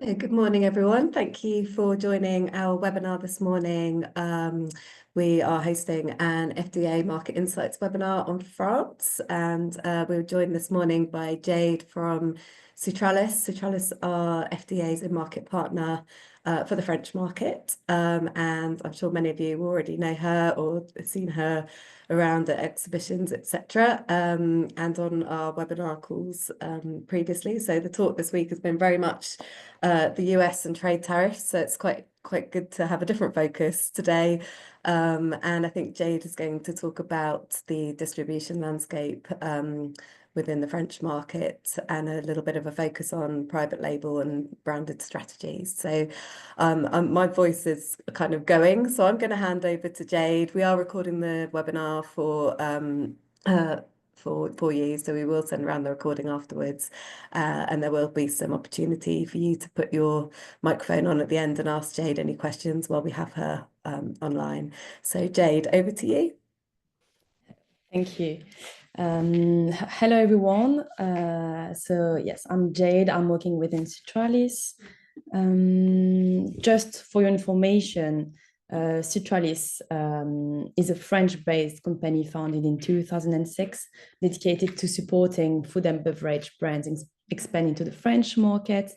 Good morning, everyone. Thank you for joining our webinar this morning. We are hosting an FDA Market Insights webinar on France, and we were joined this morning by Jade from Sutralis. Sutralis are FDA's in-market partner for the French market, and I'm sure many of you already know her or seen her around at exhibitions, etc., and on our webinar calls previously. So the talk this week has been very much the US and trade tariffs, so it's quite good to have a different focus today. And I think Jade is going to talk about the distribution landscape within the French market and a little bit of a focus on private label and branded strategies. So my voice is kind of going, so I'm going to hand over to Jade. We are recording the webinar for you, so we will send around the recording afterwards, and there will be some opportunity for you to put your microphone on at the end and ask Jade any questions while we have her online. So Jade, over to you. Thank you. Hello, everyone. So yes, I'm Jade. I'm working within Sutralis. Just for your information, Sutralis is a French-based company founded in 2006, dedicated to supporting food and beverage brands expanding to the French market.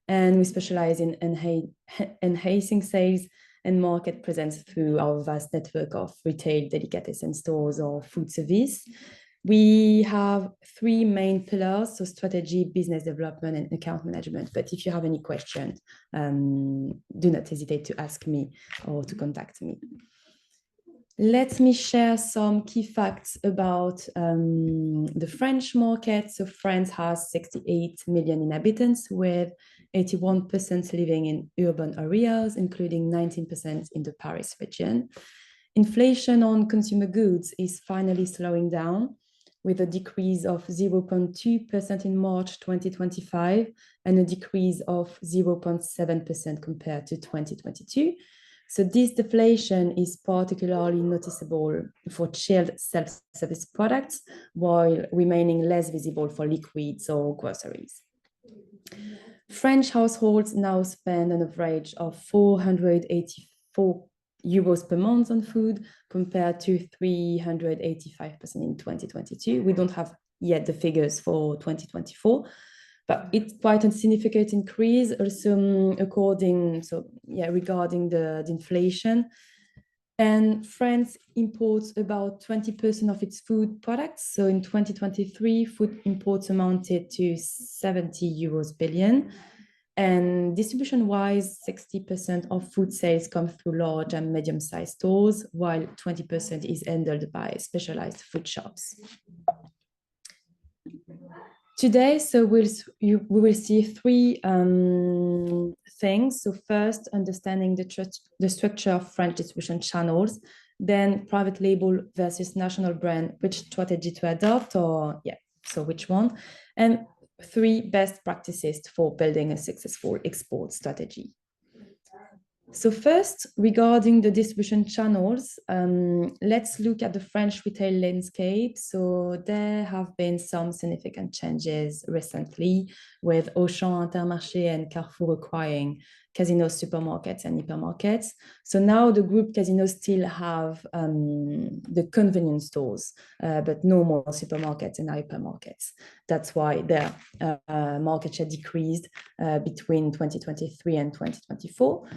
And we specialize in enhancing sales and market presence through our vast network of retail delicatessen stores or food service. We have three main pillars, so strategy, business development, and account management. But if you have any questions, do not hesitate to ask me or to contact me. Let me share some key facts about the French market. So France has 68 million inhabitants, with 81% living in urban areas, including 19% in the Paris region. Inflation on consumer goods is finally slowing down, with a decrease of 0.2% in March 2025 and a decrease of 0.7% compared to 2022. So this deflation is particularly noticeable for chilled self-service products, while remaining less visible for liquids or groceries. French households now spend an average of 484 euros per month on food, compared to 385% in 2022. We don't have yet the figures for 2024, but it's quite a significant increase also regarding the inflation. And France imports about 20% of its food products. So in 2023, food imports amounted to 70 billion euros. And distribution-wise, 60% of food sales come through large and medium-sized stores, while 20% is handled by specialized food shops. Today, so we will see three things. So first, understanding the structure of French distribution channels, then private label versus national brand, which strategy to adopt, so which one, and three best practices for building a successful export strategy. So first, regarding the distribution channels, let's look at the French retail landscape. So there have been some significant changes recently, with Auchan, Intermarché, and Carrefour acquiring Casino supermarkets and hypermarkets. So now the group Casino still have the convenience stores, but no more supermarkets and hypermarkets. That's why their market share decreased between 2023 and 2024.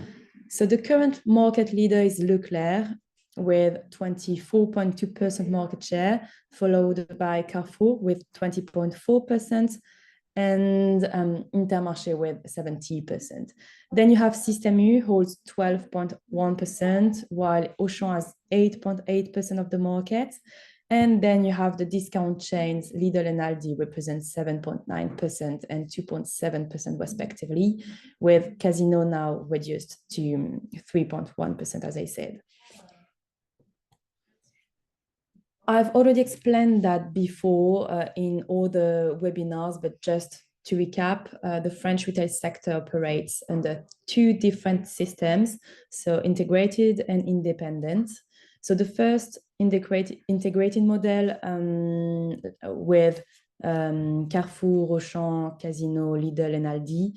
So the current market leader is Leclerc, with 24.2% market share, followed by Carrefour with 20.4%, and Intermarché with 70%. Then you have Système U holds 12.1%, while Auchan has 8.8% of the market. And then you have the discount chains, Lidl and Aldi represent 7.9% and 2.7% respectively, with Casino now reduced to 3.1%, as I said. I've already explained that before in all the webinars, but just to recap, the French retail sector operates under two different systems, so integrated and independent. So the first integrated model with Carrefour, Auchan, Casino, Lidl, and Aldi.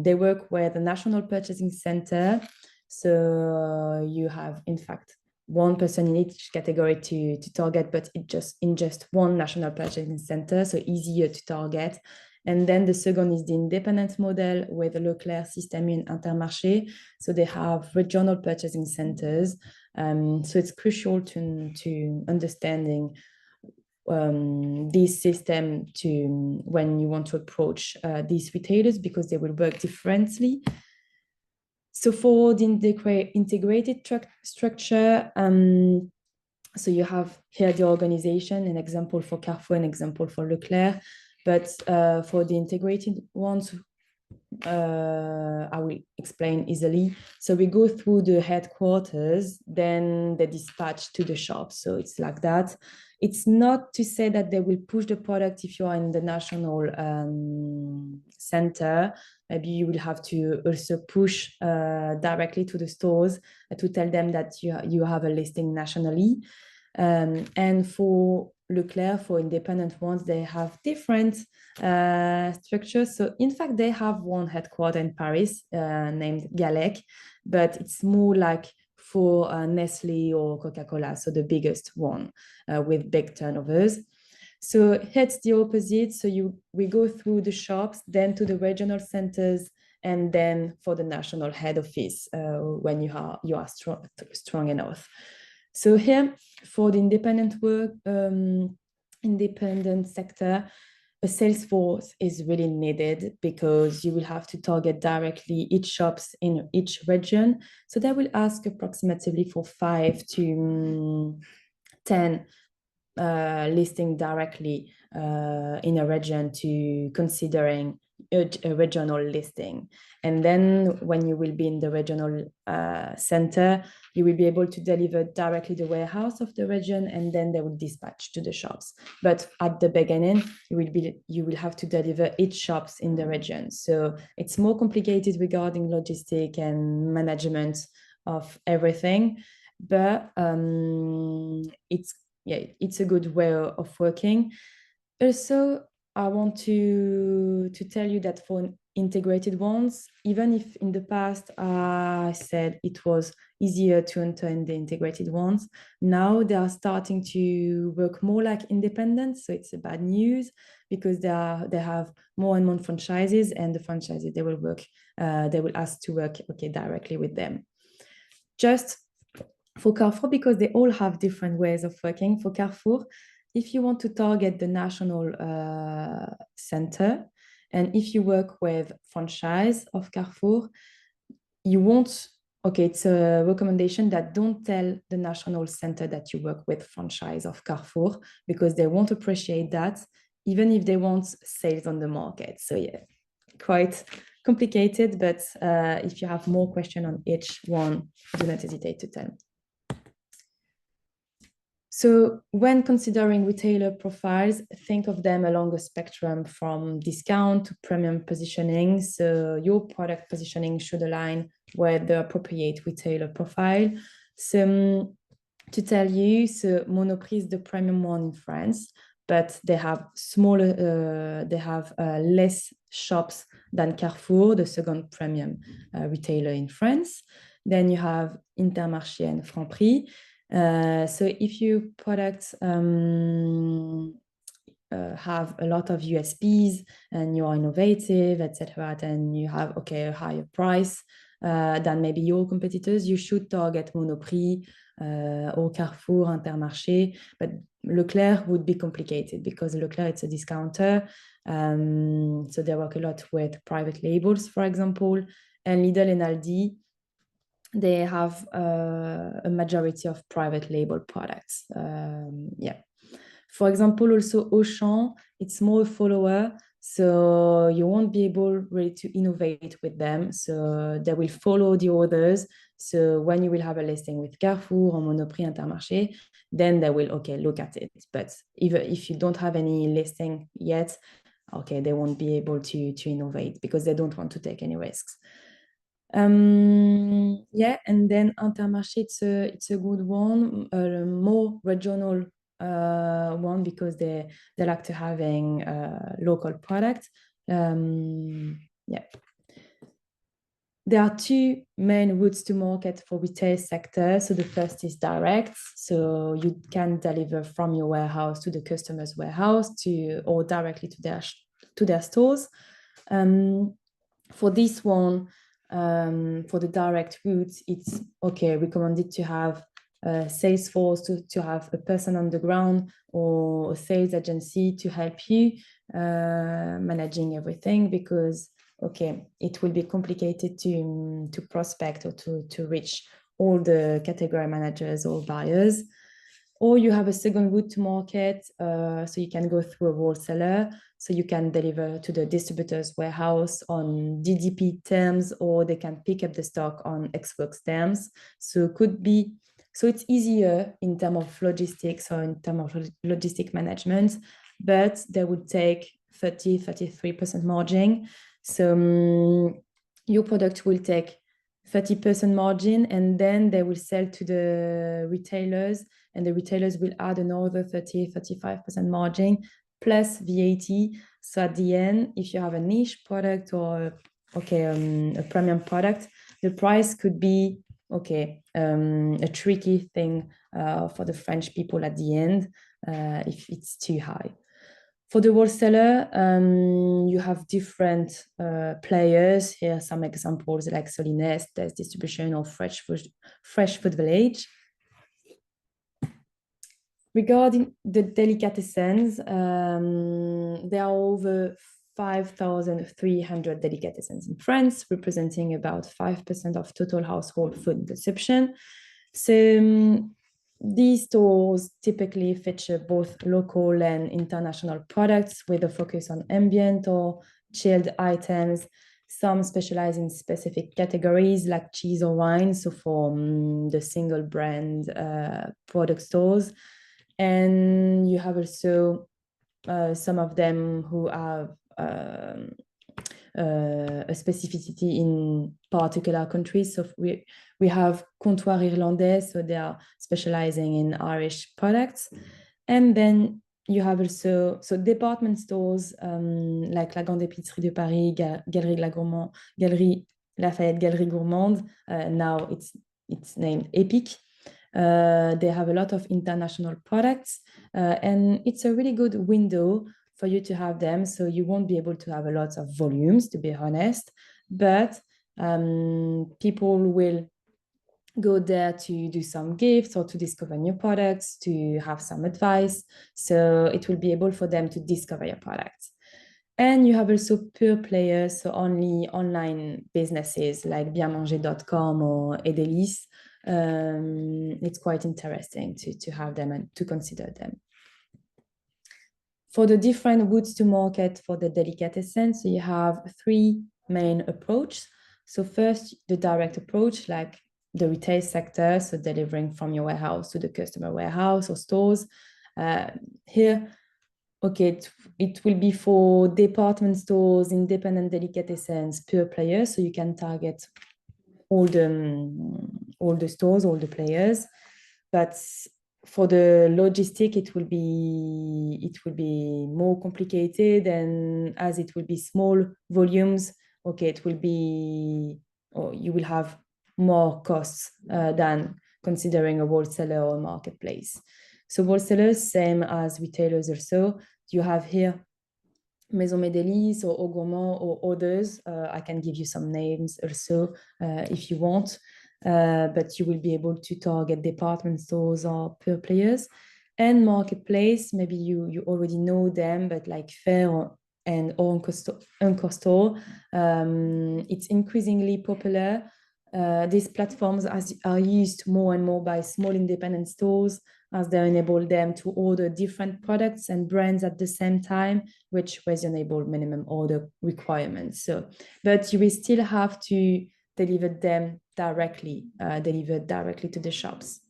They work with a national purchasing center. So you have, in fact, one person in each category to target, but it just in just one national purchasing center, so easier to target. And then the second is the independent model with Leclerc, Système U, and Intermarché. So they have regional purchasing centers. So it's crucial to understanding this system to when you want to approach these retailers, because they will work differently. So for the integrated structure, so you have here the organization, an example for Carrefour, an example for Leclerc. But for the integrated ones, I will explain easily. So we go through the headquarters, then they dispatch to the shops. So it's like that. It's not to say that they will push the product if you are in the national center. Maybe you will have to also push directly to the stores to tell them that you have a listing nationally. And for Leclerc, for independent ones, they have different structures. So in fact, they have one headquarter in Paris named Galec, but it's more like for Nestle or Coca-Cola, so the biggest one with big turnovers. So it's the opposite. So we go through the shops, then to the regional centers, and then for the national head office when you are strong enough. So here, for the independent sector, a sales force is really needed, because you will have to target directly each shops in each region. So they will ask approximately for 5 to 10 listing directly in a region to considering a regional listing. And then when you will be in the regional center, you will be able to deliver directly the warehouse of the region, and then they will dispatch to the shops. But at the beginning, you will have to deliver each shops in the region. So it's more complicated regarding logistic and management of everything, but it's a good way of working. Also, I want to tell you that for integrated ones, even if in the past I said it was easier to enter in the integrated ones, now they are starting to work more like independent. So it's a bad news, because they have more and more franchises, and the franchises they will ask to work directly with them. Just for Carrefour, because they all have different ways of working. For Carrefour, if you want to target the national center, and if you work with franchise of Carrefour, you won't, it's a recommendation that don't tell the national center that you work with franchise of Carrefour, because they won't appreciate that, even if they want sales on the market. So yeah, quite complicated, but if you have more questions on each one, do not hesitate to tell me. So when considering retailer profiles, think of them along a spectrum from discount to premium positioning. So your product positioning should align with the appropriate retailer profile. So to tell you, so Monoprix is the premium one in France, but they have less shops than Carrefour, the second premium retailer in France. Then you have Intermarché and Franprix. So if your products have a lot of USPs and you are innovative, etc., then you have a higher price than maybe your competitors, you should target Monoprix or Carrefour, Intermarché. But Leclerc would be complicated, because Leclerc, it's a discounter. So they work a lot with private labels, for example. And Lidl and Aldi, they have a majority of private label products. For example, also Auchan, it's more a follower, so you won't be able really to innovate with them. So they will follow the others. So when you will have a listing with Carrefour or Monoprix, Intermarché, then they will look at it. But even if you don't have any listing yet, they won't be able to innovate, because they don't want to take any risks. And then Intermarché, it's a good one, more regional one because they like to having local products. Yeah. There are two main routes to market for retail sector. So the first is direct. So you can deliver from your warehouse to the customer's warehouse or directly to their stores. For this one, for the direct route, it's recommended to have a sales force, to have a person on the ground or a sales agency to help you managing everything, because it will be complicated to prospect or to reach all the category managers or buyers. Or you have a second route to market, so you can go through a wholesaler, so you can deliver to the distributor's warehouse on DDP terms, or they can pick up the stock on Xbox terms. So it's easier in terms of logistics or in terms of logistic management, but they would take 33% margin. So your product will take 30% margin, and then they will sell to the retailers, and the retailers will add another 35% margin plus VAT. So at the end, if you have a niche product or a premium product, the price could be a tricky thing for the French people at the end if it's too high. For the wholesaler, you have different players. Here are some examples like Solines, Test Distribution, or Fresh Food Village. Regarding the delicatessens, there are over 5,300 delicatessens in France, representing about 5% of total household food consumption. So these stores typically feature both local and international products with a focus on ambient or chilled items. Some specialize in specific categories like cheese or wine, so for the single brand product stores. And you have also some of them who have a specificity in particular countries. So we have Comptoir Irlandais, so they are specializing in Irish products. And then you have also department stores like La Grande Épicerie de Paris, Galerie Lafayette, Galerie Gourmande. Now it's named Epic. They have a lot of international products, and it's a really good window for you to have them. So you won't be able to have a lot of volumes, to be honest, but people will go there to do some gifts or to discover new products, to have some advice. So it will be able for them to discover your products. And you have also pure players, so only online businesses like bienmanger.com or Edelis. It's quite interesting to have them and to consider them. For the different routes to market for the delicatessen, so you have three main approaches. So first, the direct approach, like the retail sector, so delivering from your warehouse to the customer warehouse or stores. Here, it will be for department stores, independent delicatessens, pure players, so you can target all the stores, all the players. But for the logistic, it will be more complicated, and as it will be small volumes, it will be, or you will have more costs than considering a wholesaler or a marketplace. So wholesalers, same as retailers also. You have here Maison Medélis or Au Gourmand or others. I can give you some names also if you want, but you will be able to target department stores or pure players. And marketplace, maybe you already know them, but like Faire and Uncosto, it's increasingly popular. These platforms are used more and more by small independent stores, as they enable them to order different products and brands at the same time, which reasonable minimum order requirements. So, but you will still have to deliver them directly, to the shops.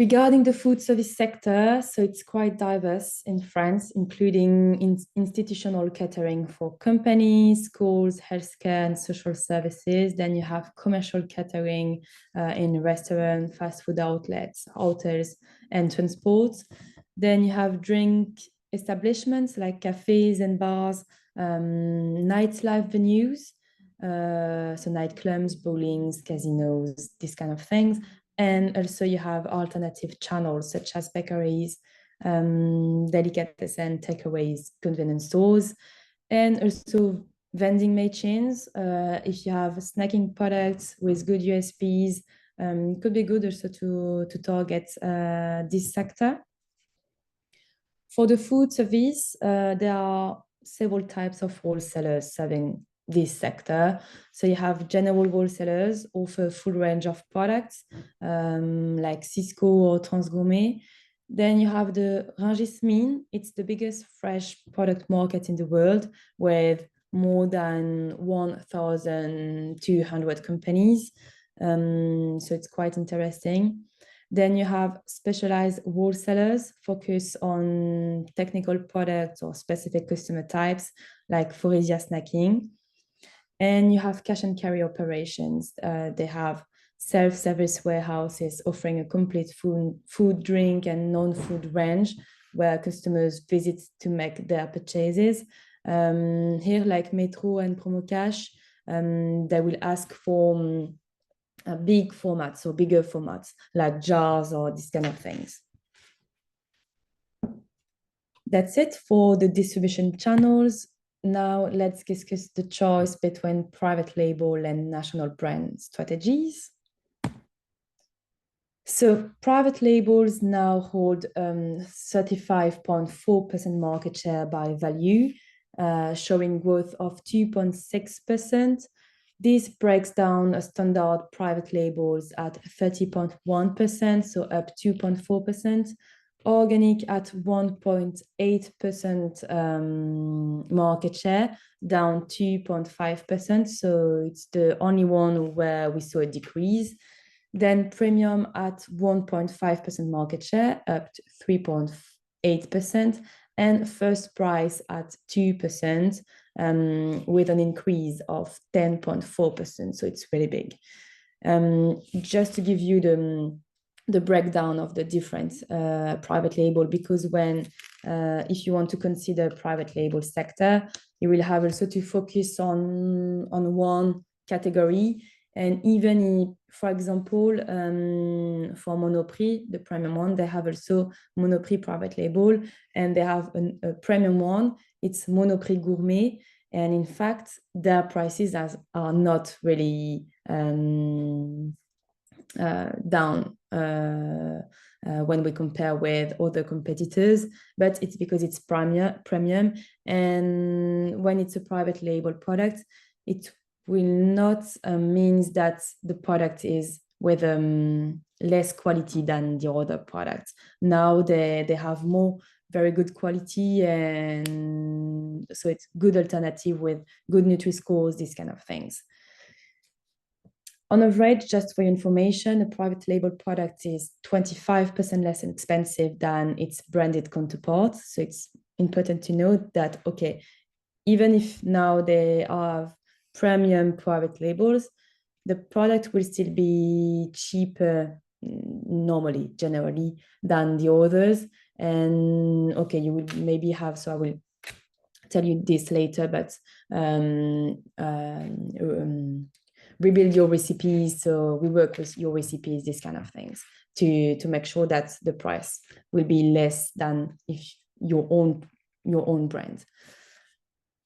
Regarding the food service sector, so it's quite diverse in France, including institutional catering for companies, schools, healthcare, and social services. Then you have commercial catering in restaurants, fast food outlets, hotels, and transport. Then you have drink establishments like cafes and bars, nightlife venues, so nightclubs, bowlings, casinos, these kind of things. And also you have alternative channels such as bakeries, delicatessen, takeaways, convenience stores, and also vending machines. If you have snacking products with good USPs, it could be good also to target this sector. For the food service, there are several types of wholesalers serving this sector. So you have general wholesalers offer a full range of products like Cisco or Transgourmet. Then you have the Rangismin. It's the biggest fresh product market in the world with more than 1,200 companies. So it's quite interesting. Then you have specialized wholesalers focus on technical products or specific customer types like Foresia snacking. And you have cash and carry operations. They have self-service warehouses offering a complete food, drink, and non-food range where customers visit to make their purchases. Here, like Metro and Promo Cash, they will ask for big formats or bigger formats like jars or these kind of things. That's it for the distribution channels. Now let's discuss the choice between private label and national brand strategies. So private labels now hold 35.4% market share by value, showing growth of 2.6%. This breaks down a standard private labels at 30.1%, so up 2.4%, organic at 1.8% market share, down 2.5%. So it's the only one where we saw a decrease. Then premium at 1.5% market share, up to 3.8%, and first price at 2%, with an increase of 10.4%. So it's really big. Just to give you the breakdown of the different private label, because when if you want to consider private label sector, you will have also to focus on one category. And even if, for example, for Monoprix, the premium one, they have also Monoprix private label, and they have a premium one. It's Monoprix Gourmet, and in fact, their prices are not really down when we compare with other competitors, but it's because it's premium, and when it's a private label product, it will not means that the product is with less quality than the other products. Now they have more very good quality, and so it's good alternative with good Nutri-scores, these kind of things. On average, just for your information, a private label product is 25% less expensive than its branded counterpart. So it's important to note that, okay, even if now they have premium private labels, the product will still be cheaper normally, generally, than the others. And okay, you will maybe have, so I will tell you this later, but rebuild your recipes. So we work with your recipes, these kind of things, to make sure that the price will be less than if your own brand.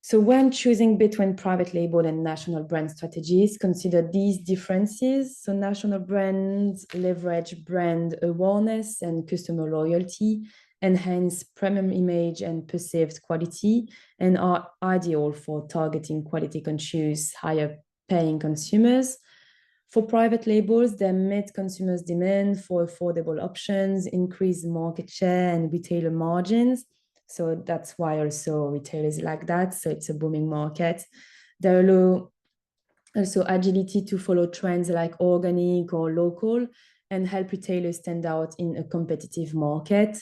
So when choosing between private label and national brand strategies, consider these differences. So national brands leverage brand awareness and customer loyalty, enhance premium image and perceived quality, and are ideal for targeting quality conscious, higher paying consumers. For private labels, they meet consumers' demand for affordable options, increase market share and retailer margins. So that's why also retailers like that. So it's a booming market. They allow also agility to follow trends like organic or local, and help retailers stand out in a competitive market.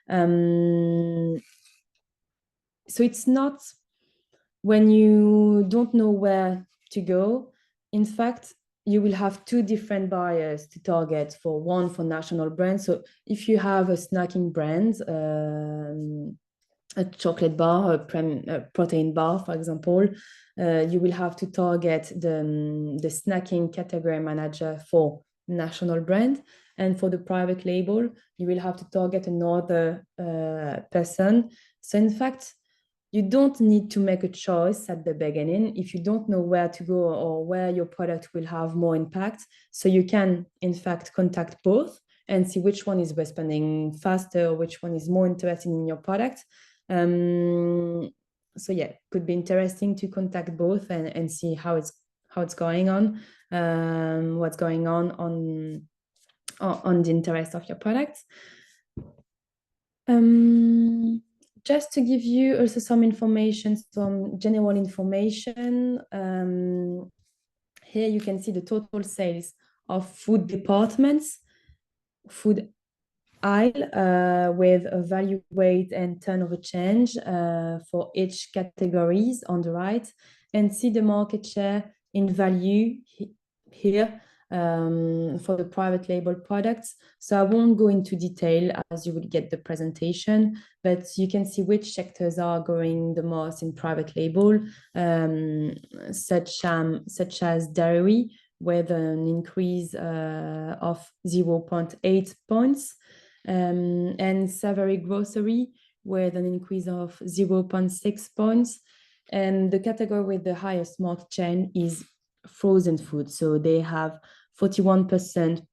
So it's not when you don't know where to go. In fact, you will have two different buyers to target. For one, for national brands. So if you have a snacking brand, a chocolate bar, a protein bar, for example, you will have to target the snacking category manager for national brand. And for the private label, you will have to target another person. So in fact, you don't need to make a choice at the beginning if you don't know where to go or where your product will have more impact. So you can, in fact, contact both and see which one is responding faster or which one is more interested in your product. So yeah, could be interesting to contact both and see how it's going on, what's going on the interest of your product. Just to give you also some information, some general information. Here you can see the total sales of food departments, food aisle, with a value weight and turnover change for each categories on the right, and see the market share in value here for the private label products. So I won't go into detail as you will get the presentation, but you can see which sectors are growing the most in private label, such as dairy, with an increase of 0.8 points, and savory grocery with an increase of 0.6 points. And the category with the highest market share is frozen food. So they have 41%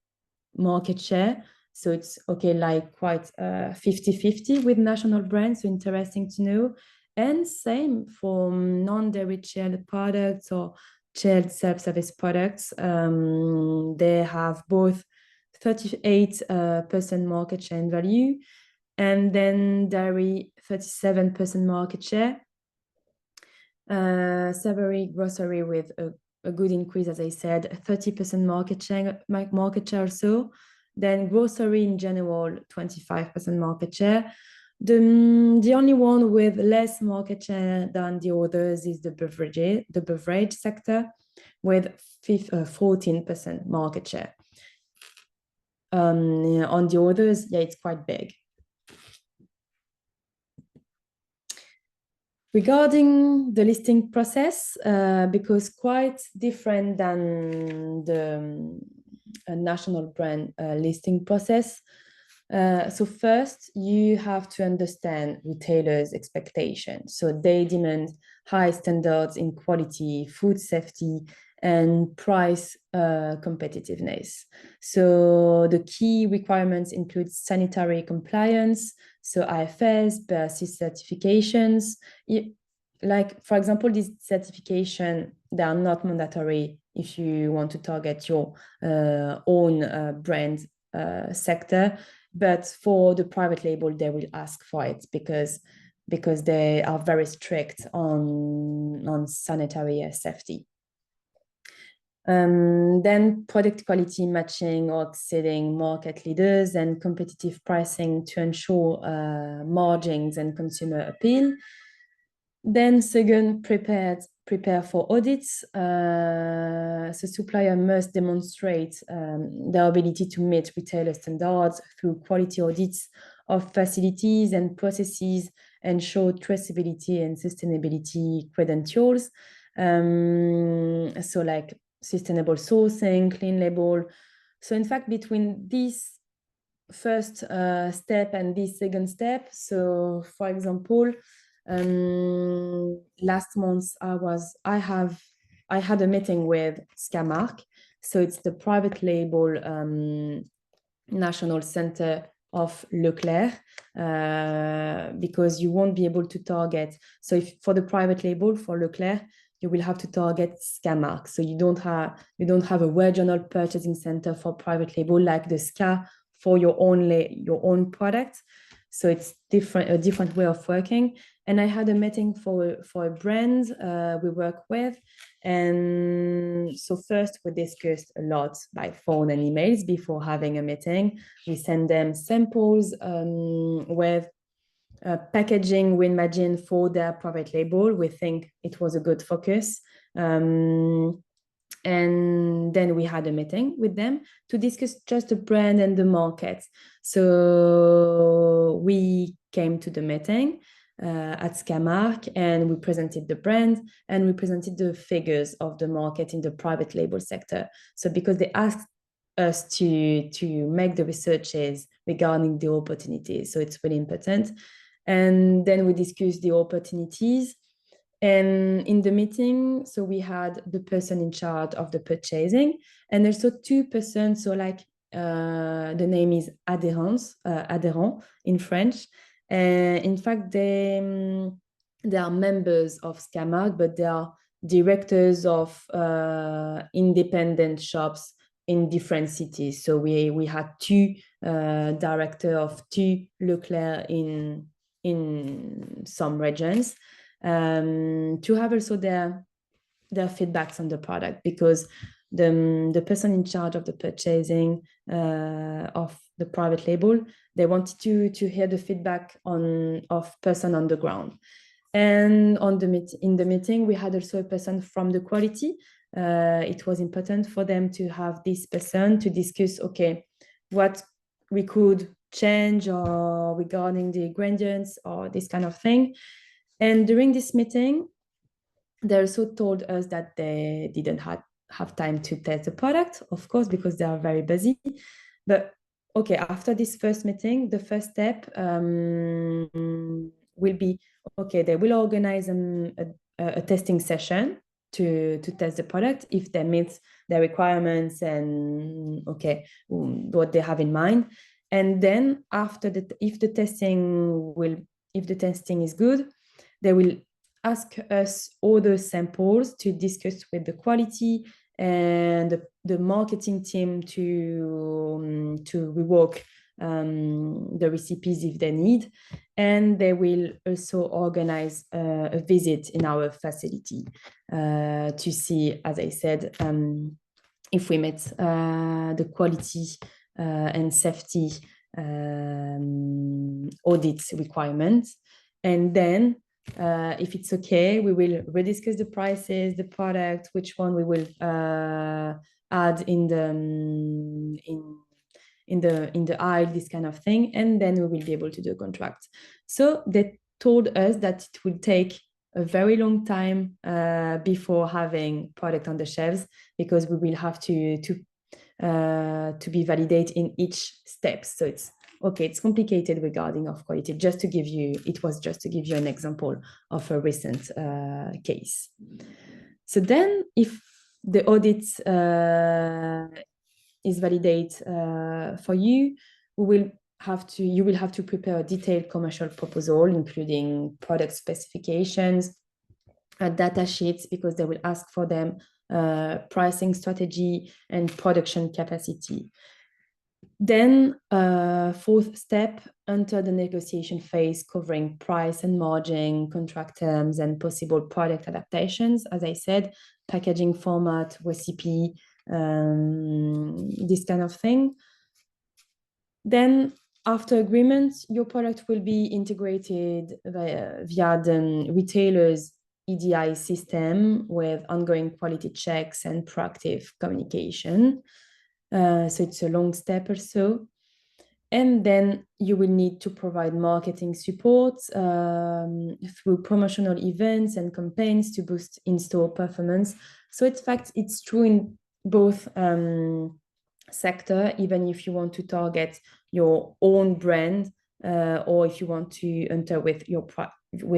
market share. So it's okay, like quite 50-50 with national brands. So interesting to know. And same for non-dairy chilled products or chilled self-service products. They have both 38% market share in value, and then dairy 37% market share. Savory grocery with a good increase, as I said, 30% market share or so. Then grocery in general, 25% market share. The only one with less market share than the others is the beverage sector, with 14% market share. On the others, yeah, it's quite big. Regarding the listing process, because quite different than the national brand listing process. So first, you have to understand retailers' expectations. So they demand high standards in quality, food safety, and price competitiveness. So the key requirements include sanitary compliance, so IFS, BRC certifications. Like, for example, these certifications, they are not mandatory if you want to target your own brand sector. But for the private label, they will ask for it because they are very strict on sanitary safety. Then product quality matching or exceeding market leaders, and competitive pricing to ensure margins and consumer appeal. Then second, prepare for audits. So supplier must demonstrate their ability to meet retailer standards through quality audits of facilities and processes, and show traceability and sustainability credentials. So like sustainable sourcing, clean label. So in fact, between this first step and this second step, so for example, last month I had a meeting with Scamark. So it's the private label national center of Leclerc, because you won't be able to target. So if for the private label for Leclerc, you will have to target Scamark. So you don't have a regional purchasing center for private label like the SCA for your own product. So it's a different way of working. And I had a meeting for a brand we work with, And so first we discussed a lot by phone and emails before having a meeting. We send them samples with packaging we imagine for their private label. We think it was a good focus. And then we had a meeting with them to discuss just the brand and the market. So we came to the meeting at Scamark, and we presented the brand and we presented the figures of the market in the private label sector. So because they asked us to make the researches regarding the opportunities, so it's really important. And then we discussed the opportunities. And in the meeting, so we had the person in charge of the purchasing and also two persons. So like the name is adhérent in French. In fact, they are members of Scamark, but they are directors of independent shops in different cities. So we had two director of two Leclerc in some regions, to have also their feedbacks on the product, because the person in charge of the purchasing of the private label, they wanted to hear the feedback of person on the ground. And in the meeting, we had also a person from the quality. It was important for them to have this person to discuss, okay, what we could change or regarding the ingredients or this kind of thing. And during this meeting, they also told us that they didn't have time to test the product, of course, because they are very busy. But okay, after this first meeting, the first step will be, okay, they will organize a testing session to test the product if they meet their requirements and okay, what they have in mind. And then after if the testing is good, they will ask us other samples to discuss with the quality and the marketing team to rework the recipes if they need. And they will also organize a visit in our facility to see, as I said, if we met the quality and safety audit requirements. And then if it's okay, we will rediscuss the prices, the product, which one we will add in the aisle, this kind of thing, and then we will be able to do a contract. So they told us that it will take a very long time before having product on the shelves, because we will have to be validated in each step. So it's okay, it's complicated regarding of quality. It was just to give you an example of a recent case. So then if the audit is validated for you, you will have to prepare a detailed commercial proposal, including product specifications, data sheets, because they will ask for them, pricing strategy and production capacity. Then fourth step, enter the negotiation phase, covering price and margin, contract terms, and possible product adaptations. As I said, packaging format, recipe, this kind of thing. Then after agreement, your product will be integrated via the retailer's EDI system with ongoing quality checks and proactive communication. So it's a long step or so. And then you will need to provide marketing support through promotional events and campaigns to boost in-store performance. So in fact, it's true in both sector, even if you want to target your own brand or if you want to enter with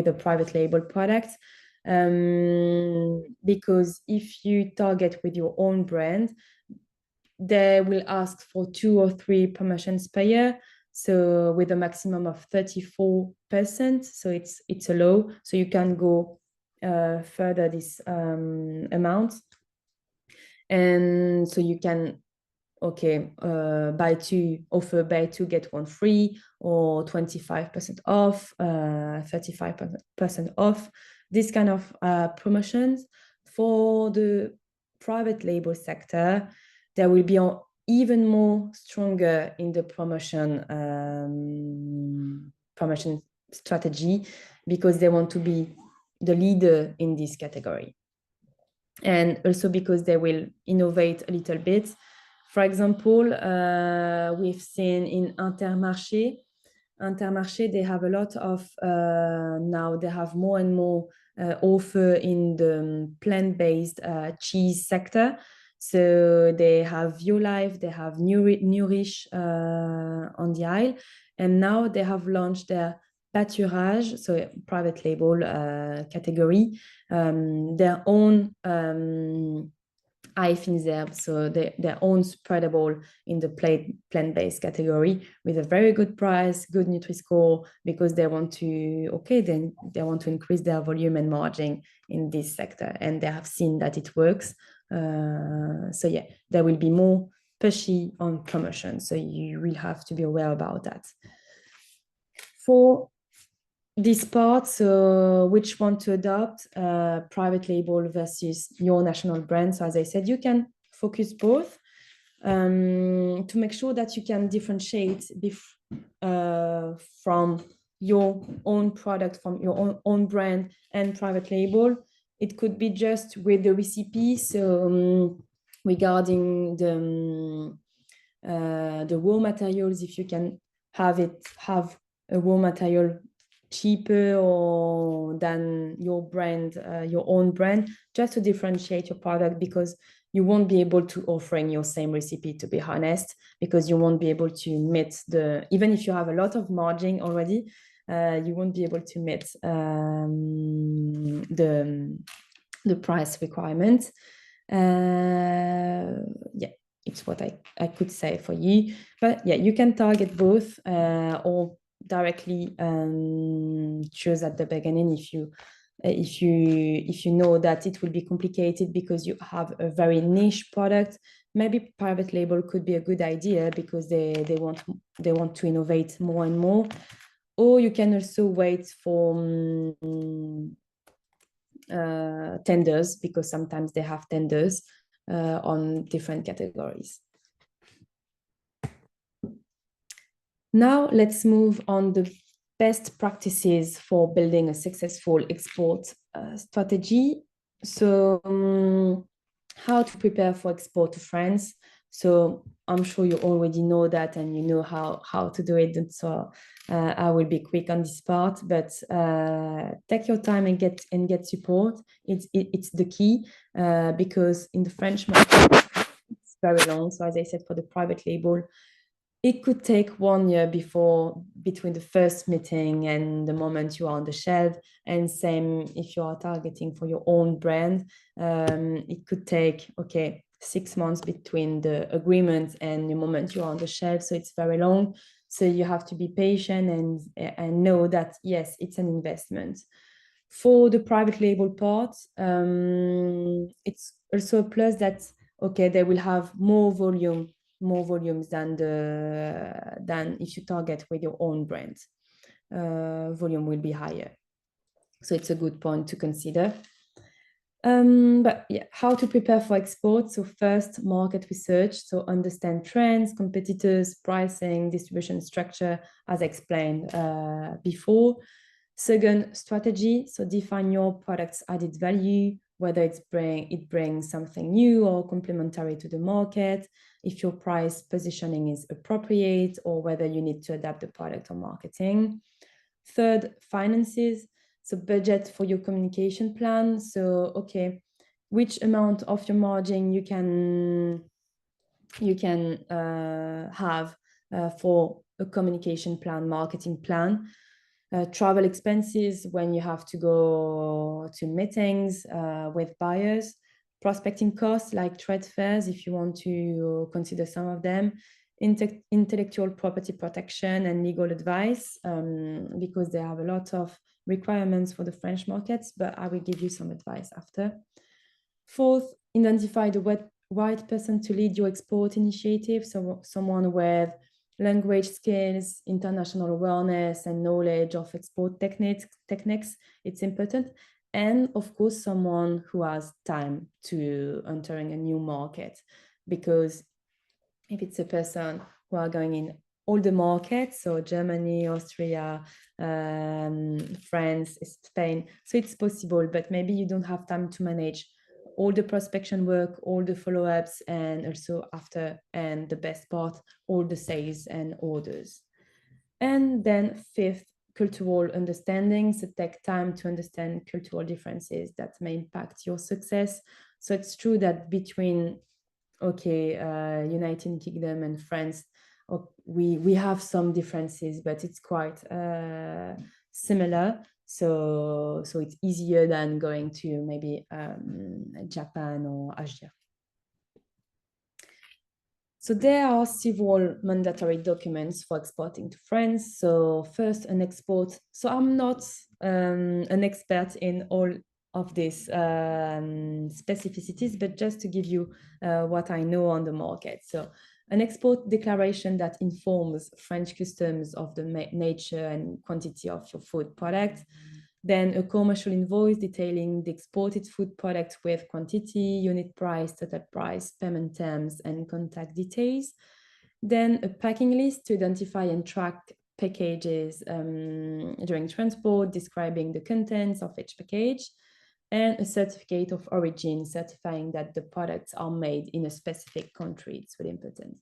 a private label product. Because if you target with your own brand, they will ask for 2 or 3 promotions per year, so with a maximum of 34%. So it's a low, so you can go further this amount. And so you can buy 2 get 1 free, or 25% off, 35% off, this kind of promotions For the private label sector, there will be even more stronger in the promotion strategy, because they want to be the leader in this category. And also because they will innovate a little bit. For example, we've seen in Intermarché, they have a lot of, now they have more and more offer in the plant-based cheese sector. So they have VioLife, they have Nourish on the aisle, and now they have launched their pâturage, so private label category, their own Eifinserb, so their own spreadable in the plant-based category, with a very good price, good Nutri-Score, because they want to increase their volume and margin in this sector, and they have seen that it works. So yeah, there will be more pushy on promotion, so you will have to be aware about that. For this part, so which one to adopt, private label versus your national brand. So as I said, you can focus both to make sure that you can differentiate from your own product, from your own brand and private label. It could be just with the recipe. So regarding the raw materials, if you can have a raw material cheaper or than your brand, your own brand, just to differentiate your product, because you won't be able to offer in your same recipe, to be honest, because you won't be able to meet even if you have a lot of margin already, you won't be able to meet the price requirement. Yeah, it's what I could say for you. But yeah, you can target both or directly choose at the beginning if you know that it will be complicated because you have a very niche product. Maybe private label could be a good idea because they want to innovate more and more. Or you can also wait for tenders, because sometimes they have tenders on different categories. Now let's move on the best practices for building a successful export strategy. So how to prepare for export to France. So I'm sure you already know that and you know how to do it. And so I will be quick on this part, but take your time and get support. It's the key because in the French market, it's very long. So as I said, for the private label, it could take 1 year between the first meeting and the moment you are on the shelf. And same if you are targeting for your own brand, it could take 6 months between the agreement and the moment you are on the shelf. So it's very long. So you have to be patient and know that yes, it's an investment. For the private label part, it's also a plus that they will have more volumes than if you target with your own brand. Volume will be higher, so it's a good point to consider. But yeah, how to prepare for export. So first, market research, so understand trends, competitors, pricing, distribution structure, as explained before. Second, strategy, so define your product's added value, whether it brings something new or complementary to the market, if your price positioning is appropriate, or whether you need to adapt the product or marketing. Third, finances, so budget for your communication plan. So which amount of your margin you can have for a communication plan, marketing plan. Travel expenses when you have to go to meetings with buyers, prospecting costs like trade fairs if you want to consider some of them, intellectual property protection and legal advice, because they have a lot of requirements for the French markets, but I will give you some advice after. Fourth, identify the right person to lead your export initiative, so someone with language skills, international awareness, and knowledge of export techniques. It's important. and of course, someone who has time to entering a new market, because if it's a person who are going in all the markets, so Germany, Austria, France, Spain, so it's possible, but maybe you don't have time to manage all the prospection work, all the follow-ups, and also after, and the best part, all the sales and orders. And then fifth, cultural understanding. So take time to understand cultural differences that may impact your success. So it's true that between, United Kingdom and France, we have some differences, but it's quite similar. So it's easier than going to maybe Japan or Asia. So there are several mandatory documents for exporting to France. So first, an export. So I'm not an expert in all of these specificities, but just to give you what I know on the market. So an export declaration that informs French customs of the nature and quantity of your food product. Then a commercial invoice detailing the exported food product with quantity, unit price, total price, payment terms, and contact details. Then a packing list to identify and track packages during transport, describing the contents of each package, and a certificate of origin certifying that the products are made in a specific country. It's really important.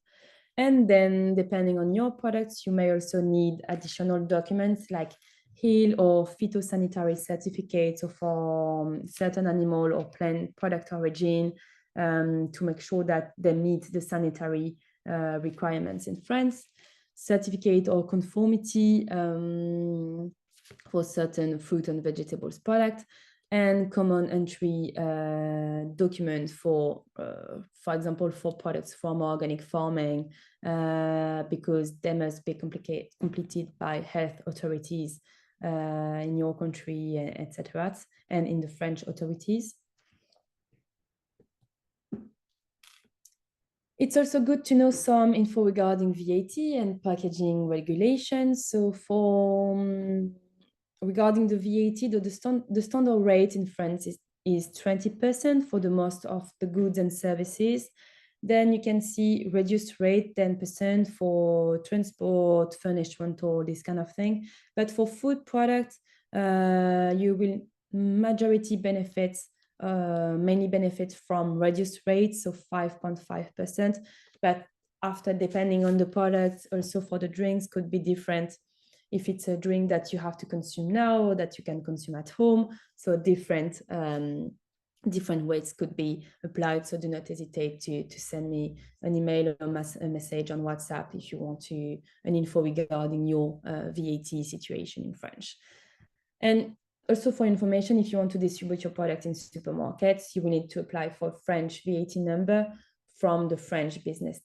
And then depending on your products, you may also need additional documents like HEAL or phytosanitary certificates for certain animal or plant product origin to make sure that they meet the sanitary requirements in France, certificate or conformity for certain fruit and vegetables products, and common entry document for example, for products from organic farming, because they must be completed by health authorities in your country, etc., and in the French authorities. It's also good to know some info regarding VAT and packaging regulations. So for regarding the VAT, the standard rate in France is 20% for the most of the goods and services. Then you can see reduced rate 10% for transport, furnished rental, this kind of thing. But for food products, you will majority benefits, mainly benefit from reduced rates, so 5.5%. But after, depending on the product, also for the drinks could be different. If it's a drink that you have to consume now or that you can consume at home, so different ways could be applied. So do not hesitate to send me an email or a message on WhatsApp if you want an info regarding your VAT situation in French. And also for information, if you want to distribute your product in supermarkets, you will need to apply for a French VAT number from the French business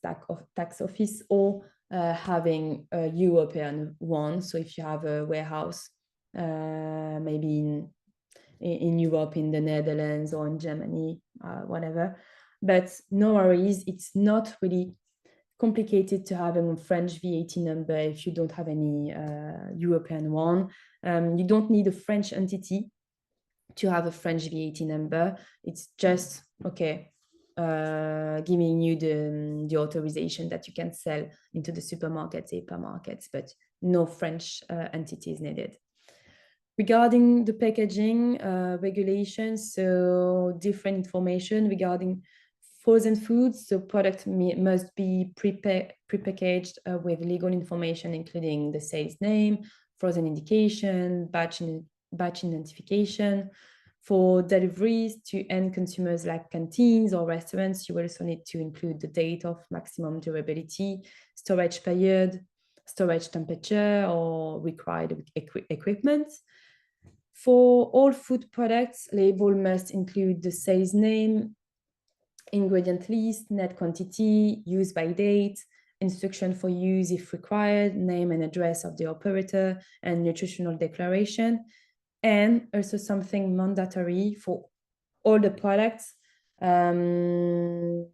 tax office, or having a European one. So if you have a warehouse, maybe in Europe, in the Netherlands or in Germany, whatever. But no worries, it's not really complicated to have a French VAT number if you don't have any European one. You don't need a French entity to have a French VAT number. It's just, giving you the authorization that you can sell into the supermarkets, hypermarkets, but no French entity is needed. Regarding the packaging regulations, so different information regarding frozen foods. So product must be prepackaged with legal information, including the sales name, frozen indication, batch identification. For deliveries to end consumers like canteens or restaurants, you also need to include the date of maximum durability, storage period, storage temperature, or required equipment. For all food products, label must include the sales name, ingredient list, net quantity, use by date, instruction for use if required, name and address of the operator, and nutritional declaration. And also something mandatory for all the products. So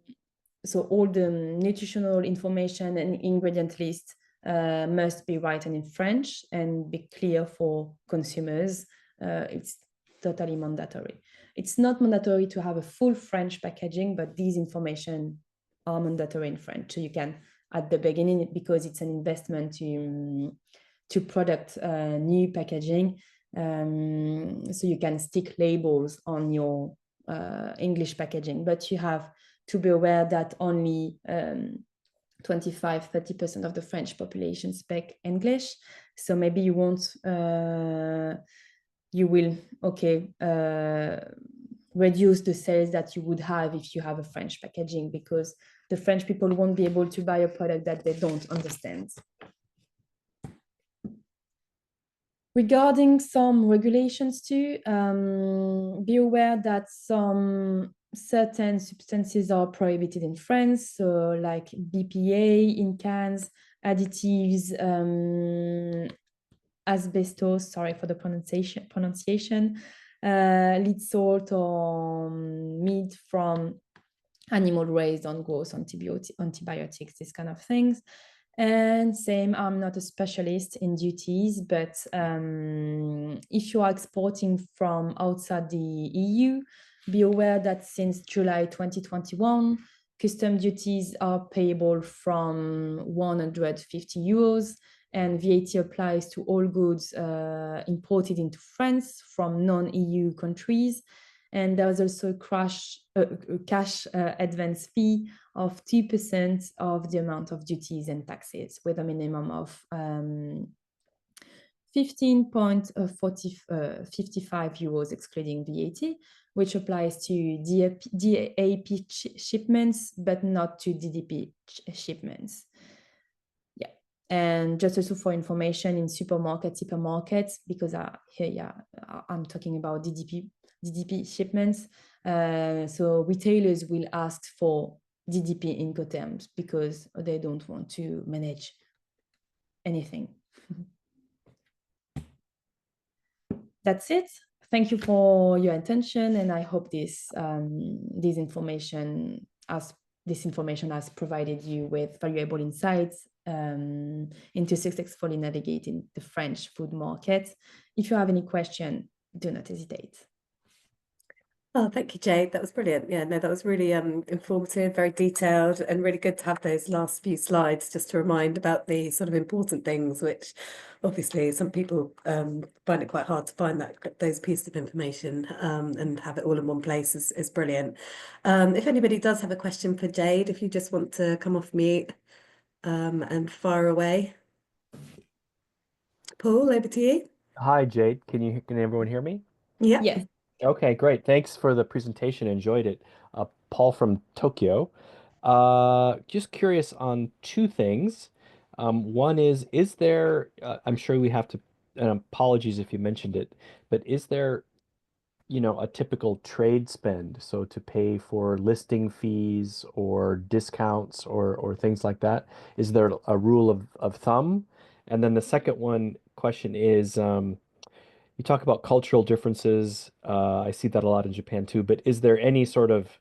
all the nutritional information and ingredient list must be written in French and be clear for consumers. It's totally mandatory. It's not mandatory to have a full French packaging, but these information are mandatory in French. So you can, at the beginning, because it's an investment to product new packaging, so you can stick labels on your English packaging, but you have to be aware that only 25-30% of the French population speak English. So maybe you won't, you will, reduce the sales that you would have if you have a French packaging, because the French people won't be able to buy a product that they don't understand. Regarding some regulations too, be aware that some certain substances are prohibited in France, so like BPA in cans, additives, asbestos, sorry for the pronunciation, lead salt or meat from animal raised on gross antibiotics, these kind of things. And same, I'm not a specialist in duties, but if you are exporting from outside the EU, be aware that since July 2021, custom duties are payable from 150 euros, and VAT applies to all goods imported into France from non-EU countries. And there's also a cash advance fee of 2% of the amount of duties and taxes, with a minimum of 15.55 euros excluding VAT, which applies to DAP shipments, but not to DDP shipments. Yeah, and just also for information, in supermarkets, because here, I'm talking about DDP shipments. So retailers will ask for DDP Incoterms because they don't want to manage anything. That's it. Thank you for your attention, and I hope this information has provided you with valuable insights into successfully navigating the French food market. If you have any question, do not hesitate. Oh, thank you, Jade. That was brilliant. Yeah, no, that was really informative, very detailed, and really good to have those last few slides just to remind about the sort of important things, which obviously some people find it quite hard to find those pieces of information, and have it all in one place is brilliant. If anybody does have a question for Jade, if you just want to come off mute and fire away. Paul, over to you. Hi, Jade. Can everyone hear me? Yeah. Yes. Okay, great. Thanks for the presentation. Enjoyed it. Paul from Tokyo. Just curious on two things. One is there, I'm sure we have to, and apologies if you mentioned it, but is there, a typical trade spend? So to pay for listing fees or discounts or things like that, is there a rule of thumb? And then the second question is, you talk about cultural differences. I see that a lot in Japan too, but is there any sort of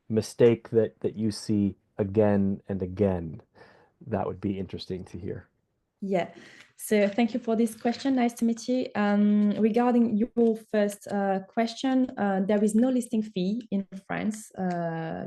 mistake that you see again and again? That would be interesting to hear. Yeah. So thank you for this question. Nice to meet you. Regarding your first question, there is no listing fee in France,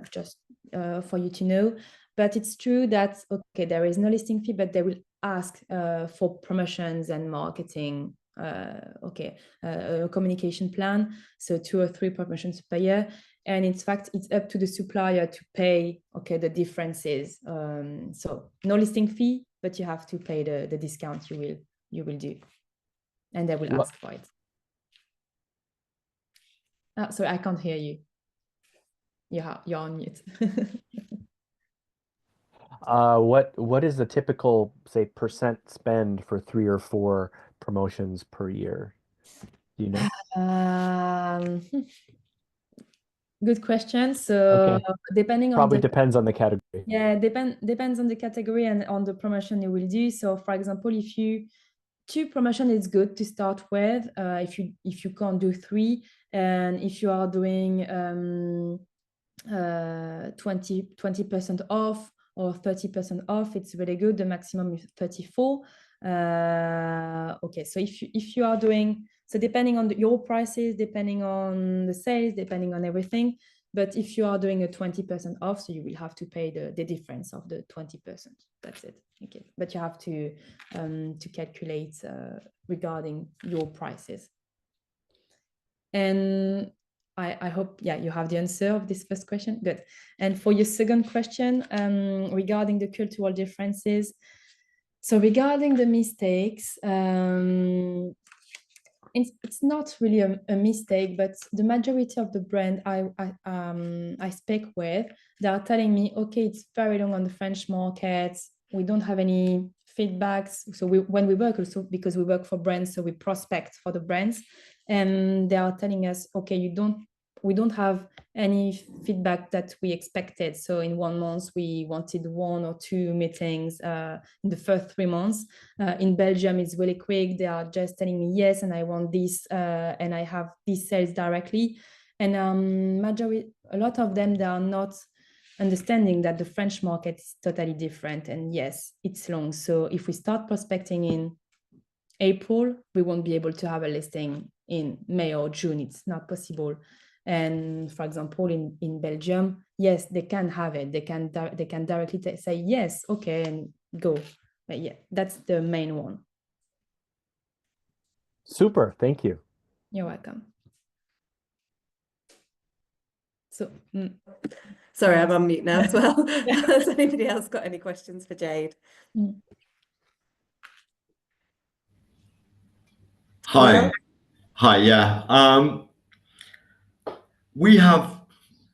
just for you to know. But it's true that, okay, there is no listing fee, but they will ask for promotions and marketing, a communication plan. So 2 or 3 promotions per year. And in fact, it's up to the supplier to pay, the differences. So no listing fee, but you have to pay the discount you will do, and they will ask for it. Sorry, I can't hear you. You're on mute. What is the typical, say, percent spend for 3 or 4 promotions per year? Do you know? Good question. So Okay. depending on Probably depends on the category. Yeah, depends on the category and on the promotion you will do. So for example, if you 2 promotion is good to start with, if you can't do 3, and if you are doing 20% off or 30% off, it's really good. The maximum is 34. Okay, so if you are doing, So depending on your prices, depending on the sales, depending on everything. But if you are doing a 20% off, so you will have to pay the difference of the 20%. That's it. Okay. But you have to calculate regarding your prices. And I hope, yeah, you have the answer of this first question. Good. And for your second question, regarding the cultural differences. So regarding the mistakes, it's not really a mistake, but the majority of the brand I speak with, they are telling me, okay, it's very long on the French market. We don't have any feedbacks. So when we work also, because we work for brands, so we prospect for the brands, and they are telling us, okay, we don't have any feedback that we expected. So in 1 month, we wanted 1 or 2 meetings in the first 3 months. In Belgium, it's really quick. They are just telling me, yes, and I want this, and I have these sales directly. And a lot of them, they are not understanding that the French market is totally different. And yes, it's long. So if we start prospecting in April, we won't be able to have a listing in May or June. It's not possible. And for example, in Belgium, yes, they can have it. They can directly say yes, okay, and go. But yeah, that's the main one. Super, thank you. You're welcome. So, sorry, I'm on mute now as well. Has anybody else got any questions for Jade? Hi. Hi, yeah. We have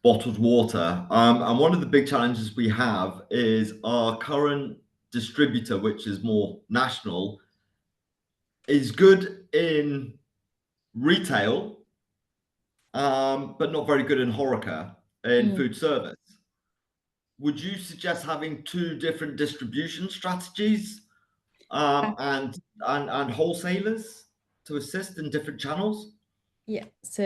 bottled water, and one of the big challenges we have is our current distributor, which is more national, is good in retail, but not very good in HoReCa, in food service. Would you suggest having 2 different distribution strategies, and wholesalers to assist in different channels? Yeah, so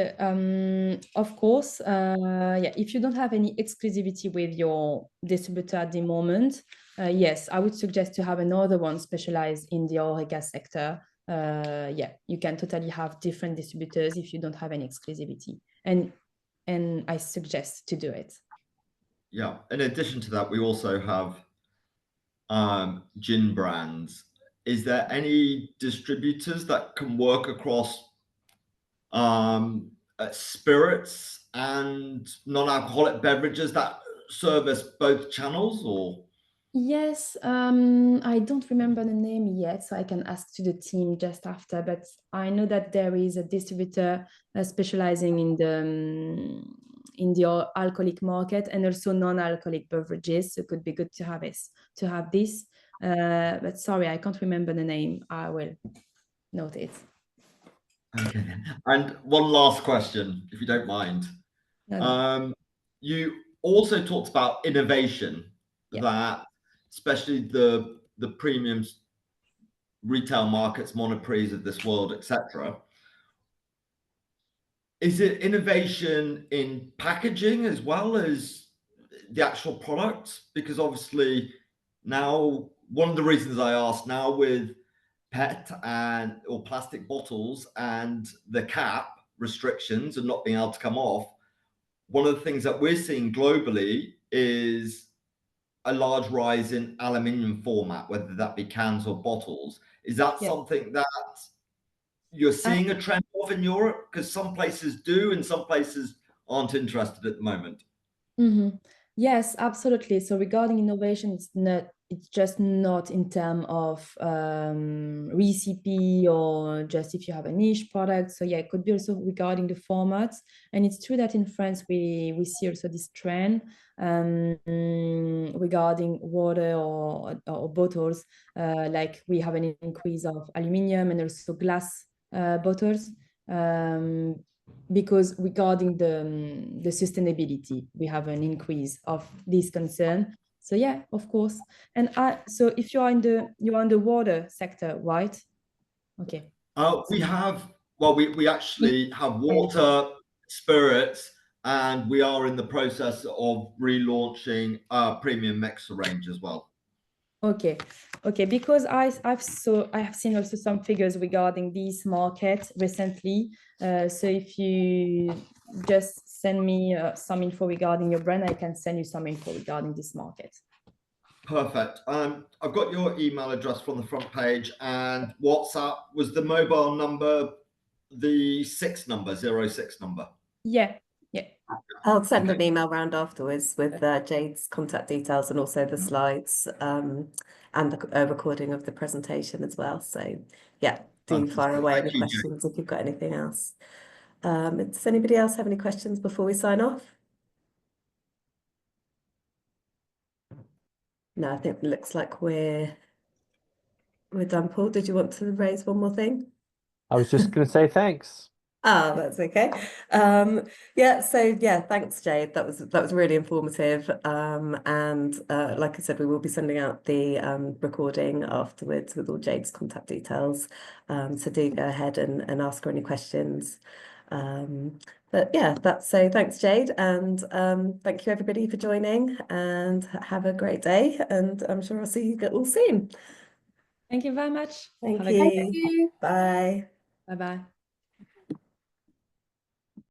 of course, yeah, if you don't have any exclusivity with your distributor at the moment, yes, I would suggest to have another one specialized in the HoReCa sector. Yeah, you can totally have different distributors if you don't have any exclusivity, and I suggest to do it. Yeah. In addition to that, we also have gin brands. Is there any distributors that can work across spirits and non-alcoholic beverages that service both channels, or? Yes, I don't remember the name yet, so I can ask to the team just after, but I know that there is a distributor specializing in the alcoholic market and also non-alcoholic beverages, so it could be good to have this. But sorry, I can't remember the name. I will note it. Okay. And one last question, if you don't mind. No. You also talked about innovation, Yeah. that especially the premium retail markets, Monoprix of this world, etc. Is it innovation in packaging as well as the actual product? Because obviously now, one of the reasons I asked, now with PET or plastic bottles and the cap restrictions and not being able to come off, one of the things that we're seeing globally is a large rise in aluminium format, whether that be cans or bottles. Is that something that you're seeing a trend of in Europe? Because some places do and some places aren't interested at the moment. Yes, absolutely. So regarding innovation, it's just not in terms of recipe or just if you have a niche product. So yeah, it could be also regarding the formats. And it's true that in France we see also this trend regarding water or bottles. Like we have an increase of aluminium and also glass bottles. Because regarding the sustainability, we have an increase of this concern. So yeah, of course. And so if you're in the water sector, right? Okay. We actually have water, spirits, and we are in the process of relaunching our premium mixer range as well. Okay, because I have seen also some figures regarding this market recently. So if you just send me some info regarding your brand, I can send you some info regarding this market. Perfect. I've got your email address from the front page, and WhatsApp was the mobile number, the 06 number. Yeah. I'll send an email round afterwards with Jade's contact details and also the slides and a recording of the presentation as well. So yeah, do fire away any questions if you've got anything else. Does anybody else have any questions before we sign off? No, I think it looks like we're done. Paul, did you want to raise one more thing? I was just going to say thanks. Ah, that's okay. Yeah, so yeah, thanks, Jade. That was really informative. And like I said, we will be sending out the recording afterwards with all Jade's contact details. So do go ahead and ask her any questions. But yeah, so thanks, Jade, and thank you everybody for joining, and have a great day. And I'm sure I'll see you all soon. Thank you very much. Thank Have a good day. you. Bye. Bye-bye.